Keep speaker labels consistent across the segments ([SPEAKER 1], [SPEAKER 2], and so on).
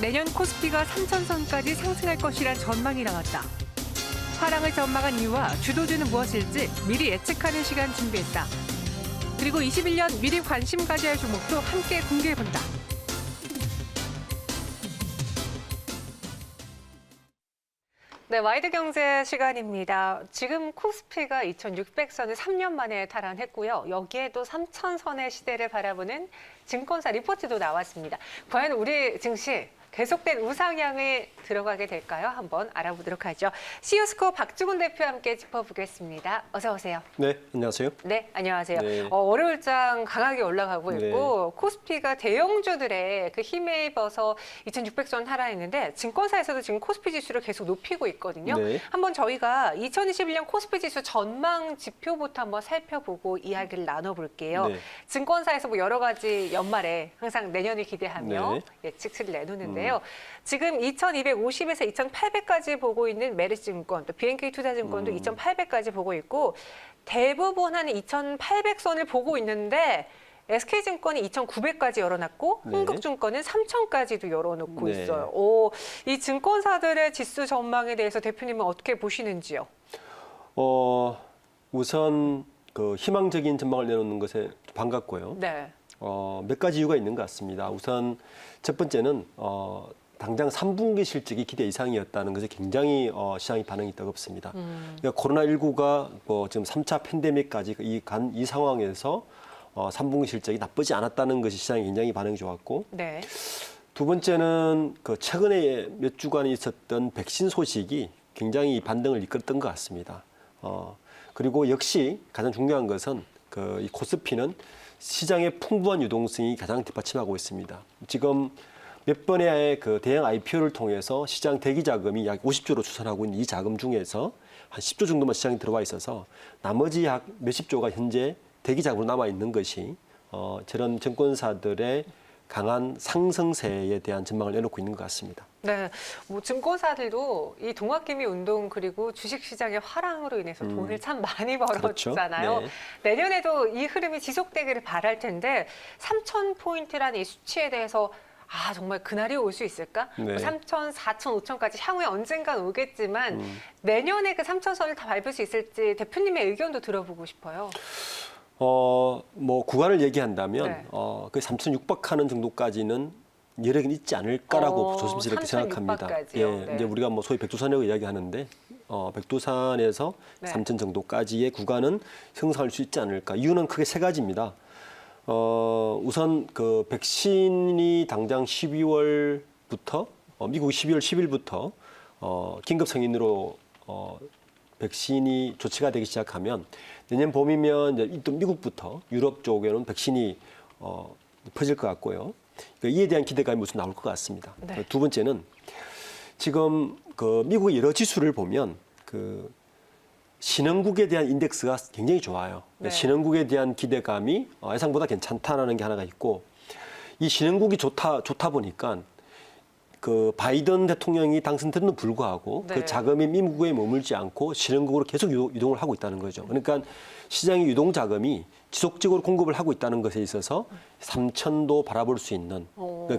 [SPEAKER 1] 내년 코스피가 3천선까지 상승할 것이란 전망이 나왔다. 하락을 전망한 이유와 주도주는 무엇일지 미리 예측하는 시간 준비했다. 그리고 21년 미리 관심 가져야 할 종목도 함께 공개해본다. 네, 와이드 경제 시간입니다. 지금 코스피가 2,600선을 3년 만에 탈환했고요. 여기에도 3,000선의 시대를 바라보는 증권사 리포트도 나왔습니다. 과연 우리 증시 계속된 우상향에 들어가게 될까요? 한번 알아보도록 하죠. 시우스코 박주근 대표와 함께 짚어보겠습니다. 어서 오세요.
[SPEAKER 2] 네, 안녕하세요.
[SPEAKER 1] 네, 안녕하세요.
[SPEAKER 2] 네.
[SPEAKER 1] 월요일장 강하게 올라가고 있고
[SPEAKER 2] 네.
[SPEAKER 1] 코스피가 대형주들의 그 힘에 입어서 2,600선 하락했는데 증권사에서도 지금 코스피 지수를 계속 높이고 있거든요.
[SPEAKER 2] 네.
[SPEAKER 1] 한번 저희가 2021년 코스피 지수 전망 지표부터 한번 살펴보고 이야기를 나눠볼게요.
[SPEAKER 2] 네.
[SPEAKER 1] 증권사에서 뭐 여러 가지 연말에 항상 내년을 기대하며
[SPEAKER 2] 네.
[SPEAKER 1] 예측치를 내놓는데요. 지금 2,250에서 2,800까지 보고 있는 메리츠증권, 또 BNK투자증권도 2,800까지 보고 있고 대부분 한 2,800선을 보고 있는데 SK증권이 2,900까지 열어놨고
[SPEAKER 2] 네.
[SPEAKER 1] 흥국증권은 3,000까지도 열어놓고
[SPEAKER 2] 네.
[SPEAKER 1] 있어요. 이 증권사들의 지수 전망에 대해서 대표님은 어떻게 보시는지요?
[SPEAKER 2] 우선 그 희망적인 전망을 내놓는 것에 반갑고요.
[SPEAKER 1] 네.
[SPEAKER 2] 몇 가지 이유가 있는 것 같습니다. 우선 첫 번째는 당장 3분기 실적이 기대 이상이었다는 것에 굉장히 시장의 반응이 뜨겁습니다. 그러니까 코로나19가 지금 3차 팬데믹까지 이 상황에서 3분기 실적이 나쁘지 않았다는 것이 시장이 굉장히 반응이 좋았고,
[SPEAKER 1] 네.
[SPEAKER 2] 두 번째는 그 최근에 몇 주간 있었던 백신 소식이 굉장히 반등을 이끌었던 것 같습니다. 그리고 역시 가장 중요한 것은 이 코스피는 시장의 풍부한 유동성이 가장 뒷받침하고 있습니다. 지금 몇 번의 그 대형 IPO를 통해서 시장 대기 자금이 약 50조로 추산하고 있는 이 자금 중에서 한 10조 정도만 시장에 들어와 있어서 나머지 약 몇십 조가 현재 대기 자금으로 남아 있는 것이 저런 증권사들의 강한 상승세에 대한 전망을 내놓고 있는 것 같습니다.
[SPEAKER 1] 네, 뭐 증권사들도 이 동학개미 운동 그리고 주식시장의 화랑으로 인해서 돈을 참 많이 벌었잖아요.
[SPEAKER 2] 그렇죠. 네.
[SPEAKER 1] 내년에도 이 흐름이 지속되기를 바랄 텐데 3,000포인트라는 이 수치에 대해서 정말 그날이 올 수 있을까?
[SPEAKER 2] 네.
[SPEAKER 1] 3,000, 4,000, 5,000까지 향후에 언젠간 오겠지만 내년에 그 3,000선을 다 밟을 수 있을지 대표님의 의견도 들어보고 싶어요.
[SPEAKER 2] 구간을 얘기한다면
[SPEAKER 1] 네.
[SPEAKER 2] 그 3,000 육박하는 정도까지는 여력은 있지 않을까라고 조심스럽게
[SPEAKER 1] 3,000
[SPEAKER 2] 생각합니다.
[SPEAKER 1] 육박까지요? 네.
[SPEAKER 2] 이제 우리가 소위 백두산이라고 이야기하는데 백두산에서
[SPEAKER 1] 네.
[SPEAKER 2] 3,000 정도까지의 구간은 형성할 수 있지 않을까. 이유는 크게 세 가지입니다. 우선 그 백신이 당장 12월부터 미국 12월 10일부터 긴급 승인으로 백신이 조치가 되기 시작하면 내년 봄이면 이제 또 미국부터 유럽 쪽에는 백신이 퍼질 것 같고요. 그러니까 이에 대한 기대감이 우선 나올 것 같습니다.
[SPEAKER 1] 네.
[SPEAKER 2] 두 번째는 지금 그 미국의 여러 지수를 보면 그 신흥국에 대한 인덱스가 굉장히 좋아요.
[SPEAKER 1] 네.
[SPEAKER 2] 신흥국에 대한 기대감이 예상보다 괜찮다라는 게 하나가 있고, 이 신흥국이 좋다 보니까 그 바이든 대통령이 당선돼도 불구하고
[SPEAKER 1] 네.
[SPEAKER 2] 그 자금이 미국에 머물지 않고 신흥국으로 계속 유동을 하고 있다는 거죠. 그러니까 시장의 유동 자금이 지속적으로 공급을 하고 있다는 것에 있어서 3,000도 바라볼 수 있는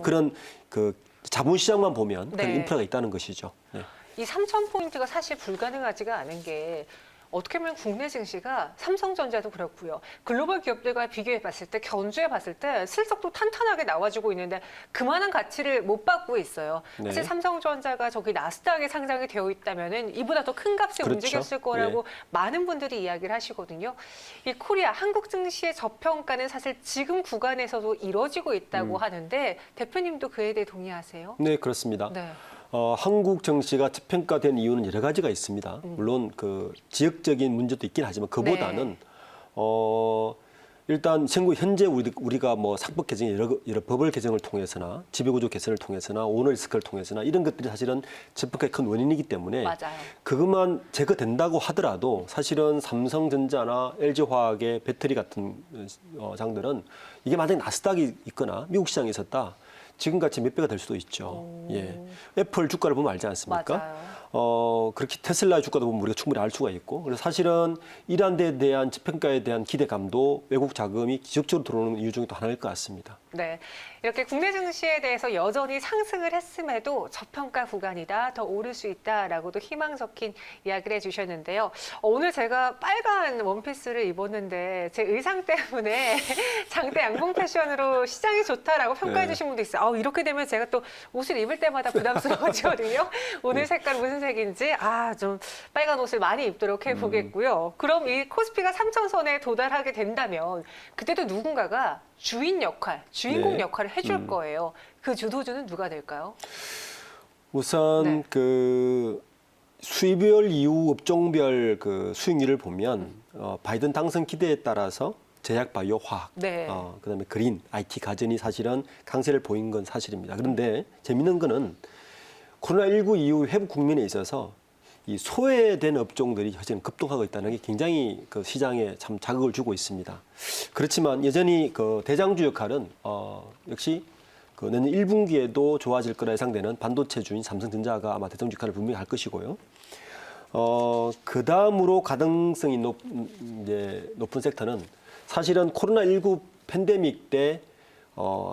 [SPEAKER 2] 그런 그 자본시장만 보면 그런
[SPEAKER 1] 네.
[SPEAKER 2] 인프라가 있다는 것이죠. 네.
[SPEAKER 1] 이 3,000포인트가 사실 불가능하지가 않은 게 어떻게 보면 국내 증시가 삼성전자도 그렇고요. 글로벌 기업들과 비교해 봤을 때, 견주해 봤을 때 실적도 탄탄하게 나와주고 있는데 그만한 가치를 못 받고 있어요.
[SPEAKER 2] 네.
[SPEAKER 1] 사실 삼성전자가 저기 나스닥에 상장이 되어 있다면은 이보다 더 큰 값에
[SPEAKER 2] 그렇죠.
[SPEAKER 1] 움직였을 거라고 많은 분들이 이야기를 하시거든요. 이 코리아, 한국 증시의 저평가는 사실 지금 구간에서도 이뤄지고 있다고 하는데 대표님도 그에 대해 동의하세요?
[SPEAKER 2] 네, 그렇습니다.
[SPEAKER 1] 네.
[SPEAKER 2] 한국 정시가 저평가된 이유는 여러 가지가 있습니다. 물론 그 지역적인 문제도 있긴 하지만 그보다는 일단 현재 우리가 사법 개정 여러 법을 개정을 통해서나 지배구조 개선을 통해서나 오너리스크를 통해서나 이런 것들이 사실은 저평가의 큰 원인이기 때문에
[SPEAKER 1] 맞아요.
[SPEAKER 2] 그것만 제거된다고 하더라도 사실은 삼성전자나 LG화학의 배터리 같은 장들은 이게 만약에 나스닥이 있거나 미국 시장에 있었다. 지금같이 몇 배가 될 수도 있죠. 예. 애플 주가를 보면 알지 않습니까? 그렇게 테슬라의 주가도 보면 우리가 충분히 알 수가 있고, 그래서 사실은 이란에 대한 저평가에 대한 기대감도 외국 자금이 기적적으로 들어오는 이유 중에 또 하나일 것 같습니다.
[SPEAKER 1] 네, 이렇게 국내 증시에 대해서 여전히 상승을 했음에도 저평가 구간이다, 더 오를 수 있다라고도 희망 섞인 이야기를 해주셨는데요. 오늘 제가 빨간 원피스를 입었는데 제 의상 때문에 장대 양봉 패션으로 시장이 좋다라고 평가해 주신 분도 있어요. 이렇게 되면 제가 또 옷을 입을 때마다 부담스러워지거든요. 오늘 색깔 무슨 색인지 좀 빨간 옷을 많이 입도록 해보겠고요. 그럼 이 코스피가 3,000선에 도달하게 된다면 그때도 누군가가 주인 역할, 주인공
[SPEAKER 2] 네.
[SPEAKER 1] 역할을 해줄 거예요. 그 주도주는 누가 될까요?
[SPEAKER 2] 우선
[SPEAKER 1] 네.
[SPEAKER 2] 그 수입별 이후 업종별 그 수익률을 보면 바이든 당선 기대에 따라서 제약, 바이오, 화학,
[SPEAKER 1] 네.
[SPEAKER 2] 그다음에 그린, IT, 가전이 사실은 강세를 보인 건 사실입니다. 그런데 재밌는 거는 코로나19 이후 회복 국면에 있어서 이 소외된 업종들이 여전히 급등하고 있다는 게 굉장히 그 시장에 참 자극을 주고 있습니다. 그렇지만 여전히 그 대장주 역할은 역시 그 내년 1분기에도 좋아질 거라 예상되는 반도체주인 삼성전자가 아마 대장주 역할을 분명히 할 것이고요. 그 다음으로 가능성이 높은 섹터는 사실은 코로나19 팬데믹 때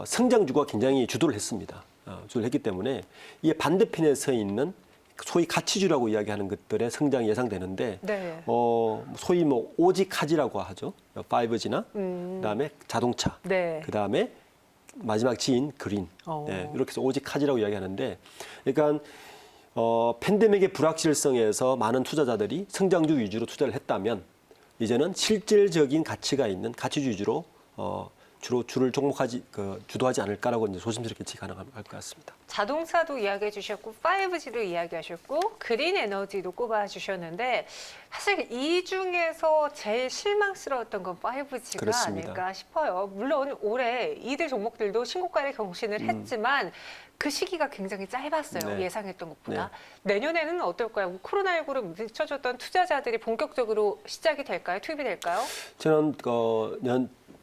[SPEAKER 2] 성장주가 굉장히 주도를 했습니다. 주도를 했기 때문에 이게 반대편에 서 있는 소위 가치주라고 이야기하는 것들의 성장이 예상되는데
[SPEAKER 1] 네.
[SPEAKER 2] 소위 뭐 오직카지라고 하죠. 5G나 그다음에 자동차,
[SPEAKER 1] 네.
[SPEAKER 2] 그다음에 마지막 지인 그린, 네, 이렇게 해서 오직카지라고 이야기하는데, 그러니까 팬데믹의 불확실성에서 많은 투자자들이 성장주 위주로 투자를 했다면 이제는 실질적인 가치가 있는 가치주 위주로 주로 주도하지 않을까라고 이제 조심스럽게 예측 가능할 것 같습니다.
[SPEAKER 1] 자동차도 이야기해 주셨고 5G도 이야기하셨고 그린 에너지도 꼽아 주셨는데 사실 이 중에서 제일 실망스러웠던 건 5G가
[SPEAKER 2] 그렇습니다.
[SPEAKER 1] 아닐까 싶어요. 물론 올해 이들 종목들도 신고가를 경신을 했지만 그 시기가 굉장히 짧았어요.
[SPEAKER 2] 네.
[SPEAKER 1] 예상했던 것보다. 내년에는 어떨까요? 코로나19로 늦춰졌던 투자자들이 본격적으로 시작이 될까요? 투입이 될까요?
[SPEAKER 2] 저는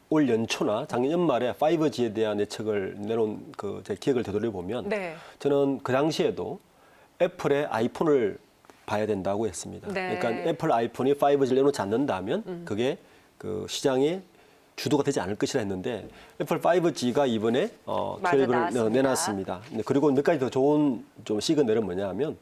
[SPEAKER 2] 올 연초나 작년 연말에 5G에 대한 예측을 내놓은 제 기억을 되돌려 보면
[SPEAKER 1] 네.
[SPEAKER 2] 저는 그 당시에도 애플의 아이폰을 봐야 된다고 했습니다.
[SPEAKER 1] 네.
[SPEAKER 2] 그러니까 애플 아이폰이 5G를 내놓지 않는다면 그게 그 시장의 주도가 되지 않을 것이라 했는데 애플 5G가 이번에 12를 내놨습니다. 그리고 몇 가지 더 좋은 좀 시그널은 뭐냐면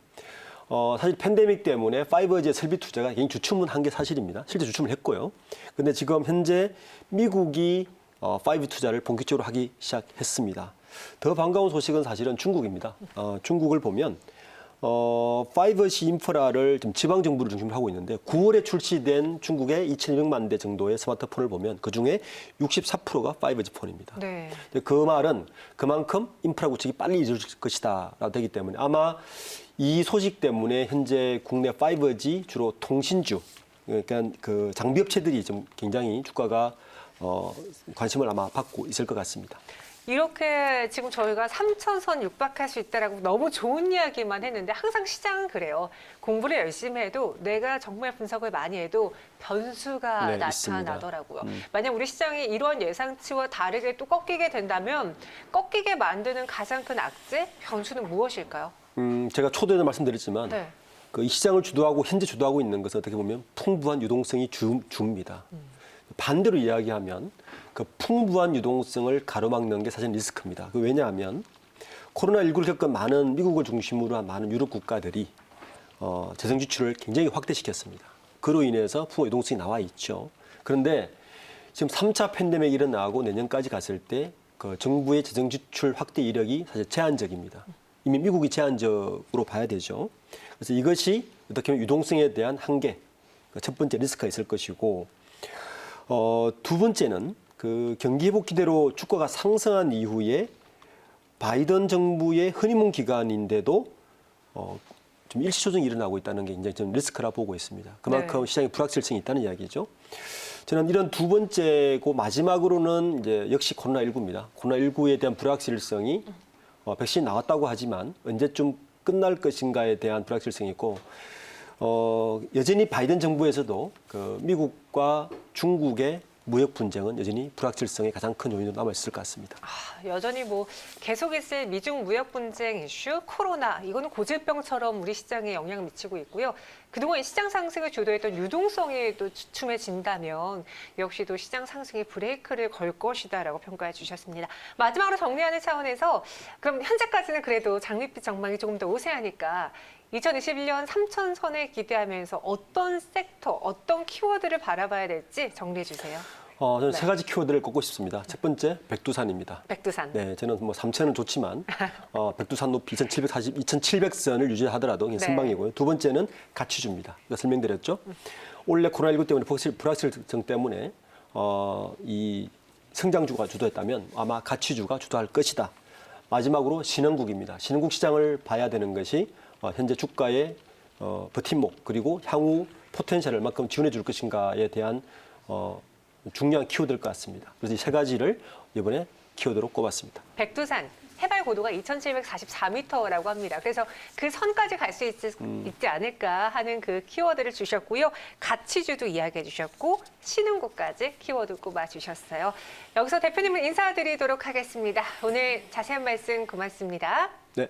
[SPEAKER 2] 사실 팬데믹 때문에 5G의 설비 투자가 굉장히 주춤한 게 사실입니다. 실제 주춤을 했고요. 근데 지금 현재 미국이 5G 투자를 본격적으로 하기 시작했습니다. 더 반가운 소식은 사실은 중국입니다. 중국을 보면 5G 인프라를 좀 지방 정부를 중심으로 하고 있는데 9월에 출시된 중국의 2,200만 대 정도의 스마트폰을 보면 그중에 64%가 5G 폰입니다.
[SPEAKER 1] 네.
[SPEAKER 2] 그 말은 그만큼 인프라 구축이 빨리 이루어질 것이다라고 되기 때문에 아마 이 소식 때문에 현재 국내 5G 주로 통신주, 그러니까 그 장비 업체들이 좀 굉장히 주가가 관심을 아마 받고 있을 것 같습니다.
[SPEAKER 1] 이렇게 지금 저희가 3,000선 육박할 수 있다라고 너무 좋은 이야기만 했는데 항상 시장은 그래요. 공부를 열심히 해도 내가 정말 분석을 많이 해도 변수가
[SPEAKER 2] 네,
[SPEAKER 1] 나타나더라고요. 만약 우리 시장이 이런 예상치와 다르게 또 꺾이게 된다면 꺾이게 만드는 가장 큰 악재, 변수는 무엇일까요?
[SPEAKER 2] 제가 초대에 말씀드렸지만
[SPEAKER 1] 네.
[SPEAKER 2] 이 시장을 주도하고 현재 주도하고 있는 것은 어떻게 보면 풍부한 유동성이 주입니다. 반대로 이야기하면 그 풍부한 유동성을 가로막는 게 사실 리스크입니다. 왜냐하면 코로나19를 겪은 많은 미국을 중심으로 한 많은 유럽 국가들이 재정 지출을 굉장히 확대시켰습니다. 그로 인해서 풍부한 유동성이 나와 있죠. 그런데 지금 3차 팬데믹이 일어나고 내년까지 갔을 때 그 정부의 재정 지출 확대 이력이 사실 제한적입니다. 이미 미국이 제한적으로 봐야 되죠. 그래서 이것이 어떻게 보면 유동성에 대한 한계, 첫 번째 리스크가 있을 것이고, 두 번째는 그 경기 회복 기대로 주가가 상승한 이후에 바이든 정부의 허니문 기간인데도 좀 일시 조정이 일어나고 있다는 게 굉장히 좀 리스크라 보고 있습니다. 그만큼 시장에 불확실성이 있다는 이야기죠. 저는 이런 두 번째고 마지막으로는 이제 역시 코로나19입니다. 코로나19에 대한 불확실성이 백신이 나왔다고 하지만 언제쯤 끝날 것인가에 대한 불확실성이 있고 여전히 바이든 정부에서도 그 미국과 중국의 무역 분쟁은 여전히 불확실성의 가장 큰 요인으로 남아 있을 것 같습니다.
[SPEAKER 1] 여전히 뭐 계속 있을 미중 무역 분쟁 이슈, 코로나 이거는 고질병처럼 우리 시장에 영향을 미치고 있고요. 그동안 시장 상승을 주도했던 유동성이 또 주춤해진다면 역시 또 시장 상승에 브레이크를 걸 것이다라고 평가해 주셨습니다. 마지막으로 정리하는 차원에서 그럼 현재까지는 그래도 장밋빛 전망이 조금 더 우세하니까 2021년 3,000선에 기대하면서 어떤 섹터, 어떤 키워드를 바라봐야 될지 정리해 주세요.
[SPEAKER 2] 저는
[SPEAKER 1] 네.
[SPEAKER 2] 세 가지 키워드를 꼽고 싶습니다. 첫 번째, 백두산입니다.
[SPEAKER 1] 백두산.
[SPEAKER 2] 네, 저는 뭐 3,000은 좋지만 백두산 높이 2,700선을 유지하더라도 그냥
[SPEAKER 1] 네.
[SPEAKER 2] 선방이고요. 두 번째는 가치주입니다. 이거 설명드렸죠. 올해 코로나19 때문에 불확실성 때문에 이 성장주가 주도했다면 아마 가치주가 주도할 것이다. 마지막으로 신흥국입니다. 신흥국 시장을 봐야 되는 것이 현재 주가의 버팀목 그리고 향후 포텐셜을 얼마큼 지원해 줄 것인가에 대한 중요한 키워드일 것 같습니다. 그래서 이 세 가지를 이번에 키워드로 꼽았습니다.
[SPEAKER 1] 백두산 해발 고도가 2,744m라고 합니다. 그래서 그 선까지 갈 수 있지 않을까 하는 그 키워드를 주셨고요. 가치주도 이야기해 주셨고 신흥국까지 키워드 꼽아 주셨어요. 여기서 대표님을 인사드리도록 하겠습니다. 오늘 자세한 말씀 고맙습니다.
[SPEAKER 2] 네,